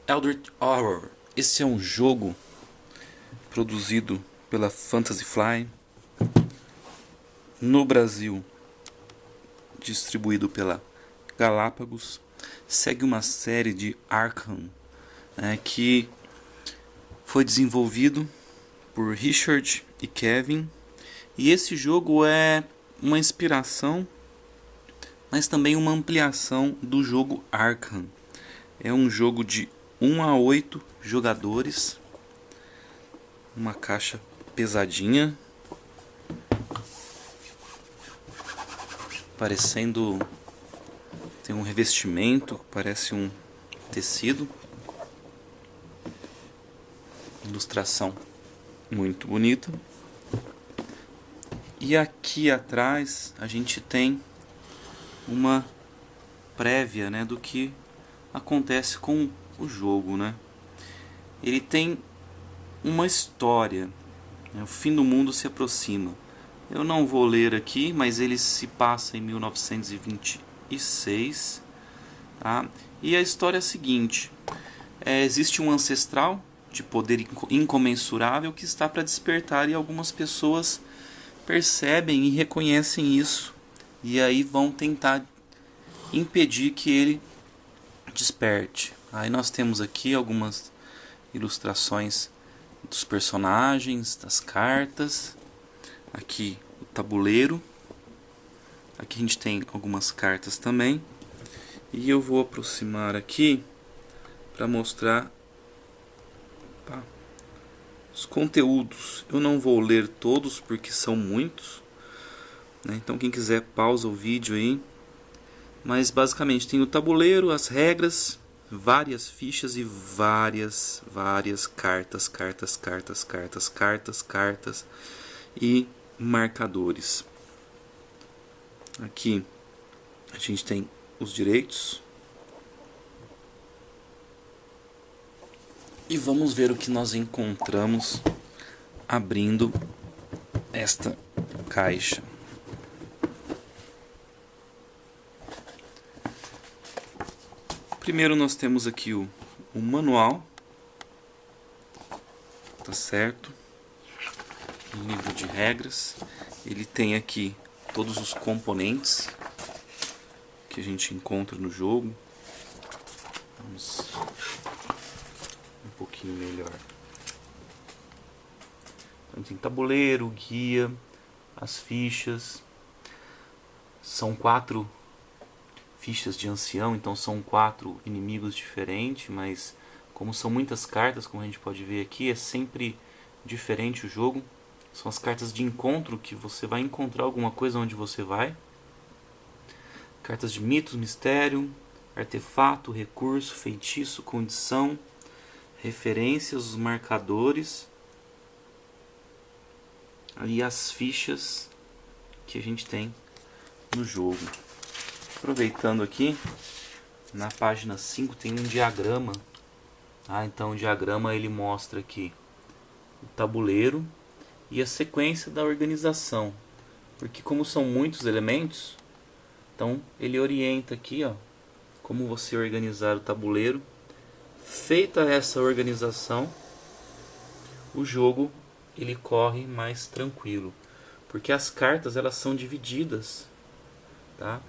Eldritch Horror. Esse é um jogo produzido pela Fantasy Fly, no Brasil distribuído pela Galápagos. Segue uma série de Arkham, que foi desenvolvido por Richard e Kevin. E esse jogo é uma inspiração, mas também uma ampliação do jogo Arkham. É um jogo de 1 a 8 jogadores, uma caixa pesadinha, parecendo, tem um revestimento, parece um tecido, ilustração muito bonita. E aqui atrás a gente tem uma prévia, do que acontece com o jogo, Ele tem uma história, o fim do mundo se aproxima. Eu não vou ler aqui, mas ele se passa em 1926, tá? E a história é a seguinte: existe um ancestral de poder incomensurável que está para despertar, e algumas pessoas percebem e reconhecem isso, e aí vão tentar impedir que ele desperte. Aí nós temos aqui algumas ilustrações dos personagens, das cartas. Aqui o tabuleiro. Aqui a gente tem algumas cartas também. E eu vou aproximar aqui para mostrar os conteúdos. Eu não vou ler todos porque são muitos, Então quem quiser pausa o vídeo aí. Mas basicamente tem o tabuleiro, as regras, várias fichas e várias cartas e marcadores. Aqui a gente tem os direitos. E vamos ver o que nós encontramos abrindo esta caixa. Primeiro nós temos aqui o manual, tá certo? Um livro de regras. Ele tem aqui todos os componentes que a gente encontra no jogo. Vamos um pouquinho melhor. Então, tem tabuleiro, guia, as fichas. São 4 fichas de ancião, então são 4 inimigos diferentes, mas como são muitas cartas, como a gente pode ver aqui, é sempre diferente o jogo. São as cartas de encontro, que você vai encontrar alguma coisa onde você vai. Cartas de mitos, mistério, artefato, recurso, feitiço, condição, referências, os marcadores. E as fichas que a gente tem no jogo. Aproveitando aqui, na página 5 tem um diagrama. Então o diagrama ele mostra aqui o tabuleiro e a sequência da organização. Porque como são muitos elementos, então ele orienta aqui, como você organizar o tabuleiro. Feita essa organização, o jogo ele corre mais tranquilo, porque as cartas elas são divididas, tá?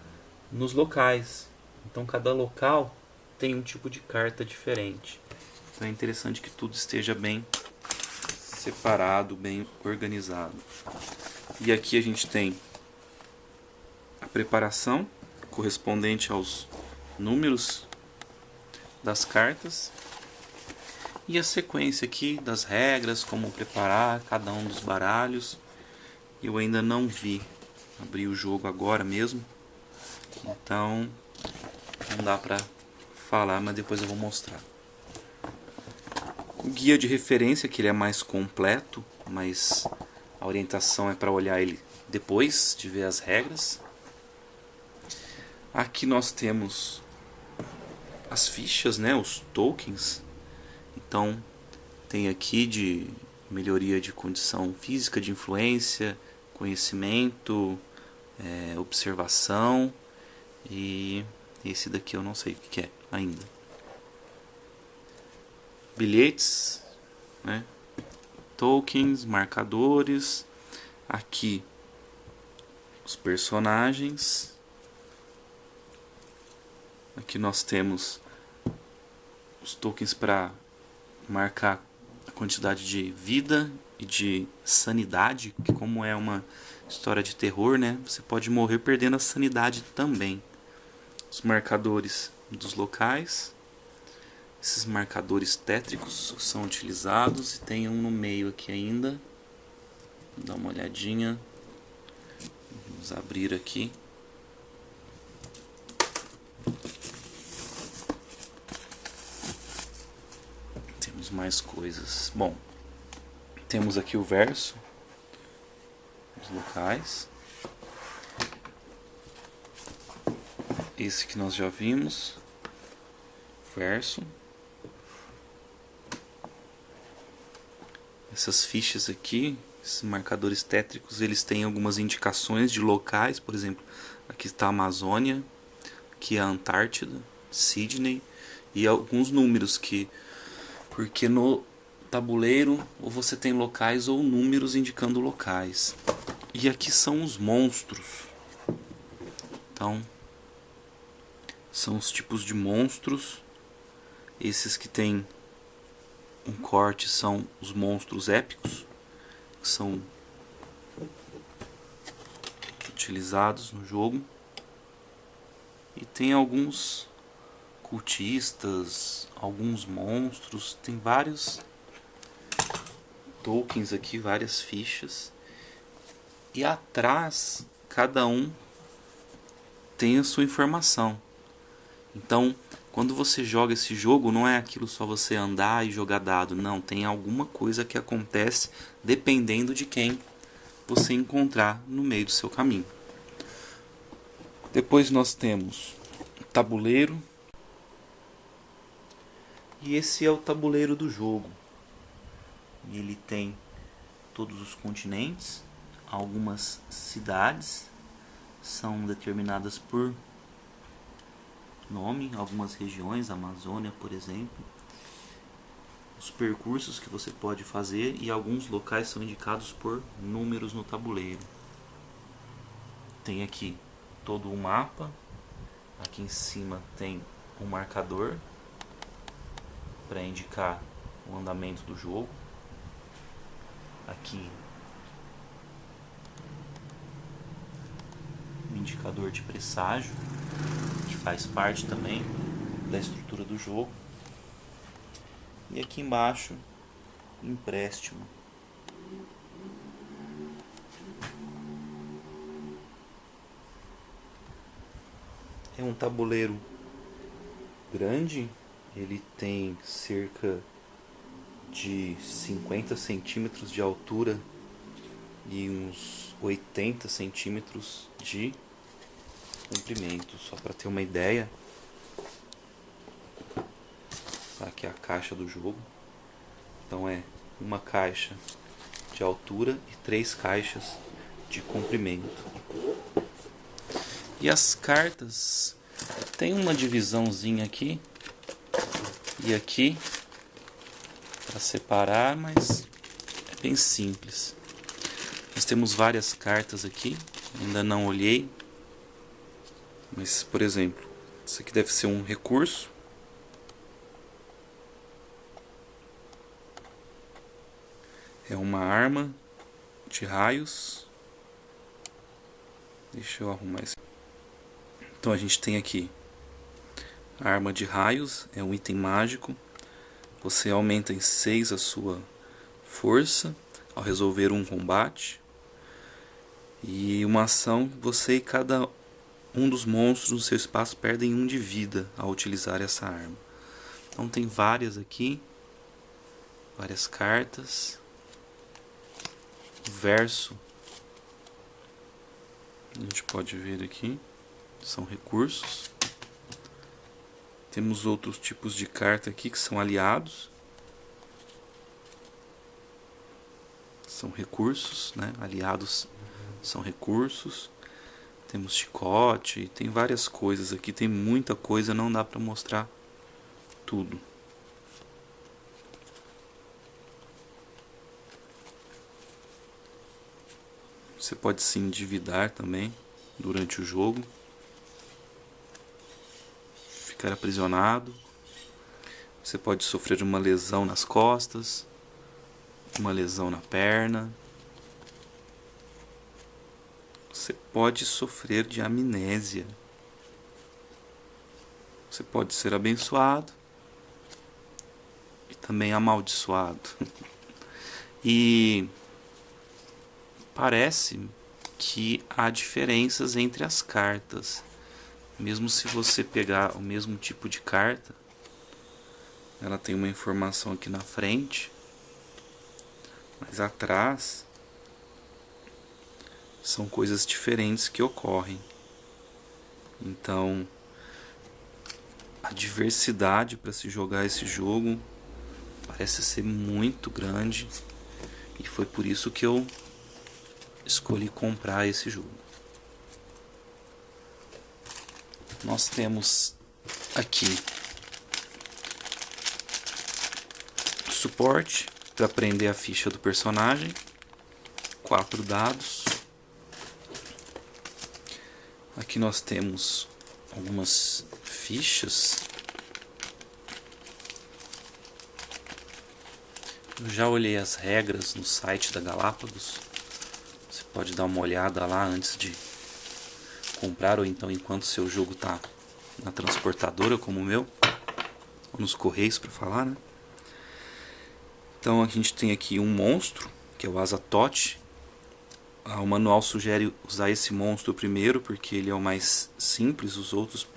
Nos locais. Então cada local tem um tipo de carta diferente. Então é interessante que tudo esteja bem separado, bem organizado. E aqui a gente tem a preparação correspondente aos números das cartas e a sequência aqui das regras, como preparar cada um dos baralhos. Eu ainda não vi, abri o jogo agora mesmo, então não dá pra falar, mas depois eu vou mostrar. O guia de referência, que ele é mais completo, mas a orientação é para olhar ele depois de ver as regras. Aqui nós temos as fichas, os tokens. Então tem aqui de melhoria de condição física, de influência, conhecimento, observação, e esse daqui eu não sei o que é ainda. bilhetes, né? Tokens, marcadores. Aqui os personagens. Aqui nós temos os tokens para marcar a quantidade de vida e de sanidade, que como é uma história de terror, né, você pode morrer perdendo a sanidade também. Os marcadores dos locais. Esses marcadores tétricos são utilizados e tem um no meio aqui ainda. Vou dar uma olhadinha. Vamos abrir aqui. Temos mais coisas. Bom, temos aqui o verso, os locais. Esse que nós já vimos, verso. Essas fichas aqui, esses marcadores tétricos, eles têm algumas indicações de locais. Por exemplo, aqui está a Amazônia, aqui é a Antártida, Sydney, e alguns números que... Porque no tabuleiro ou você tem locais ou números indicando locais. E aqui são os monstros. Então, são os tipos de monstros. Esses que tem um corte são os monstros épicos, que são utilizados no jogo. E tem alguns cultistas, alguns monstros, tem vários tokens aqui, várias fichas. E atrás, cada um tem a sua informação. Então, quando você joga esse jogo, não é aquilo só você andar e jogar dado. Não, tem alguma coisa que acontece dependendo de quem você encontrar no meio do seu caminho. Depois nós temos o tabuleiro. E esse é o tabuleiro do jogo. Ele tem todos os continentes, algumas cidades são determinadas por nome, algumas regiões, Amazônia, por exemplo. Os percursos que você pode fazer e alguns locais são indicados por números no tabuleiro. Tem aqui todo o mapa. Aqui em cima tem um marcador para indicar o andamento do jogo. Aqui um indicador de presságio, que faz parte também da estrutura do jogo. E aqui embaixo, empréstimo. É um tabuleiro grande, ele tem cerca de 50 centímetros de altura e uns 80 centímetros de comprimento, só para ter uma ideia. Aqui é a caixa do jogo. Então é uma caixa de altura e 3 caixas de comprimento. E as cartas tem uma divisãozinha aqui e aqui para separar, mas é bem simples. Nós temos várias cartas aqui, ainda não olhei, mas por exemplo, isso aqui deve ser um recurso. É uma arma de raios. Deixa eu arrumar isso. Então a gente tem aqui a arma de raios, é um item mágico. Você aumenta em 6 a sua força ao resolver um combate. E uma ação, você e cada um dos monstros no seu espaço perdem 1 de vida ao utilizar essa arma. Então tem várias aqui, várias cartas. O verso, a gente pode ver aqui, são recursos. Temos outros tipos de carta aqui que são aliados. São recursos, né? Aliados são recursos. Temos chicote, tem várias coisas aqui, tem muita coisa, não dá para mostrar tudo. Você pode se endividar também durante o jogo, ficar aprisionado. Você pode sofrer uma lesão nas costas, uma lesão na perna. Você pode sofrer de amnésia. Você pode ser abençoado e também amaldiçoado. E parece que há diferenças entre as cartas. Mesmo se você pegar o mesmo tipo de carta, ela tem uma informação aqui na frente, mas atrás são coisas diferentes que ocorrem. Então, a diversidade para se jogar esse jogo parece ser muito grande, e foi por isso que eu escolhi comprar esse jogo. Nós temos aqui suporte para prender a ficha do personagem, 4 dados. Aqui nós temos algumas fichas. Eu já olhei as regras no site da Galápagos. Você pode dar uma olhada lá antes de comprar, ou então enquanto seu jogo está na transportadora, como o meu, ou nos correios para falar, né? Então a gente tem aqui um monstro, que é o Azathoth. O manual sugere usar esse monstro primeiro, porque ele é o mais simples. Os outros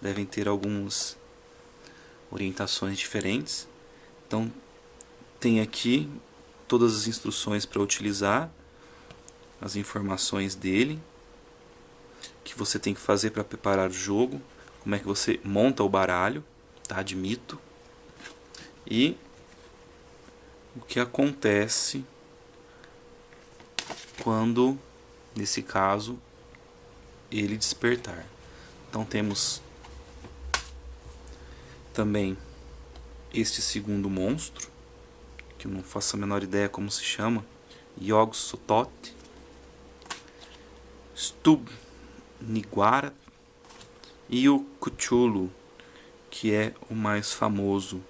devem ter algumas orientações diferentes. Então tem aqui todas as instruções para utilizar, as informações dele, que você tem que fazer para preparar o jogo, como é que você monta o baralho, tá, de mito, e o que acontece quando, nesse caso, ele despertar. Então temos também este segundo monstro, que eu não faço a menor ideia como se chama, Yog-Sothoth, Stub-Niggurath, e o Cthulhu, que é o mais famoso.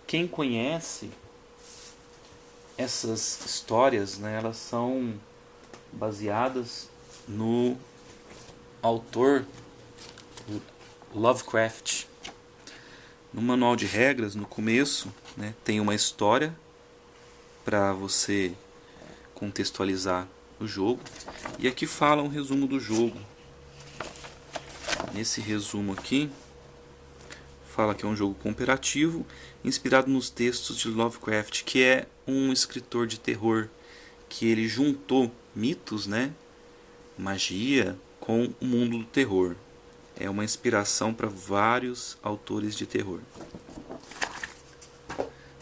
Quem conhece essas histórias, né, elas são baseadas no autor Lovecraft. No manual de regras, no começo, né, tem uma história para você contextualizar o jogo, e aqui fala um resumo do jogo. Nesse resumo aqui fala que é um jogo cooperativo inspirado nos textos de Lovecraft, que é um escritor de terror, que ele juntou mitos, né, magia, com o mundo do terror. É uma inspiração para vários autores de terror.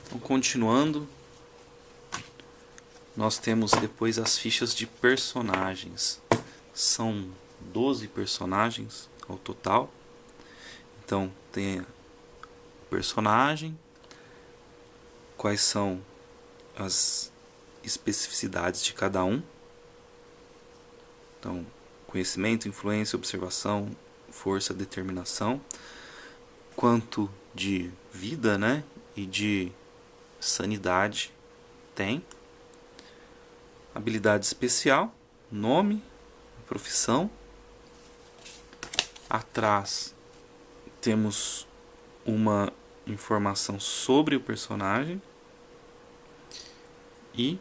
Então, continuando, nós temos depois as fichas de personagens. São 12 personagens ao total. Então tem o personagem, quais são as especificidades de cada um. Então, conhecimento, influência, observação, força, determinação. Quanto de vida, né, e de sanidade tem. Habilidade especial, nome, profissão. Atrás temos uma informação sobre o personagem e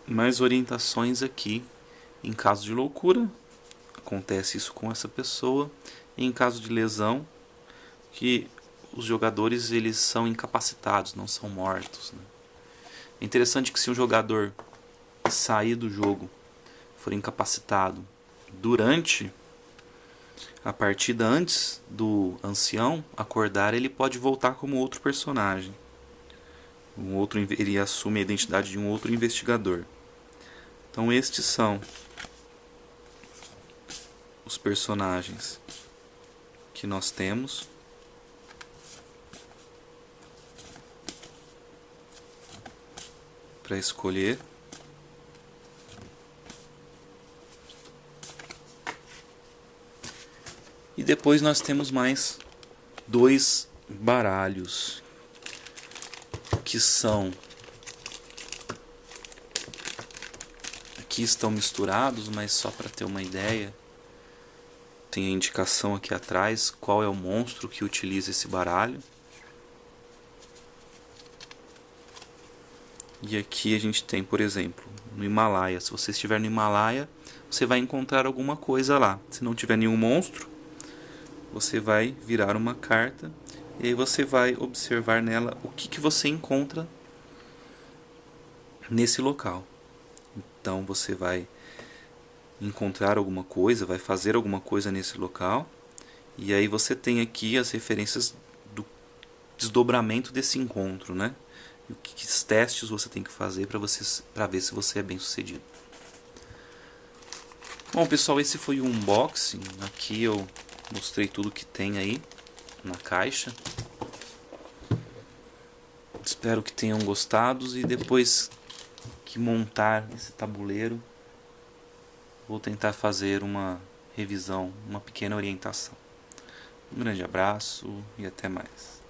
mais orientações aqui. Em caso de loucura, acontece isso com essa pessoa. E em caso de lesão, que os jogadores eles são incapacitados, não são mortos, né? É interessante que se um jogador sair do jogo, for incapacitado durante a partida, antes do ancião acordar, ele pode voltar como outro personagem. Ele assume a identidade de um outro investigador. Então estes são os personagens que nós temos. Para escolher. E depois nós temos mais 2 baralhos, que são... Aqui estão misturados, mas só para ter uma ideia, tem a indicação aqui atrás qual é o monstro que utiliza esse baralho. E aqui a gente tem, por exemplo, no Himalaia. Se você estiver no Himalaia, você vai encontrar alguma coisa lá. Se não tiver nenhum monstro, você vai virar uma carta e aí você vai observar nela o que você encontra nesse local. Então você vai encontrar alguma coisa, vai fazer alguma coisa nesse local, e aí você tem aqui as referências do desdobramento desse encontro, né? E que testes você tem que fazer para ver se você é bem sucedido. Bom, pessoal, esse foi o unboxing. Aqui eu mostrei tudo que tem aí na caixa. Espero que tenham gostado, e depois que montar esse tabuleiro, vou tentar fazer uma revisão, uma pequena orientação. Um grande abraço e até mais.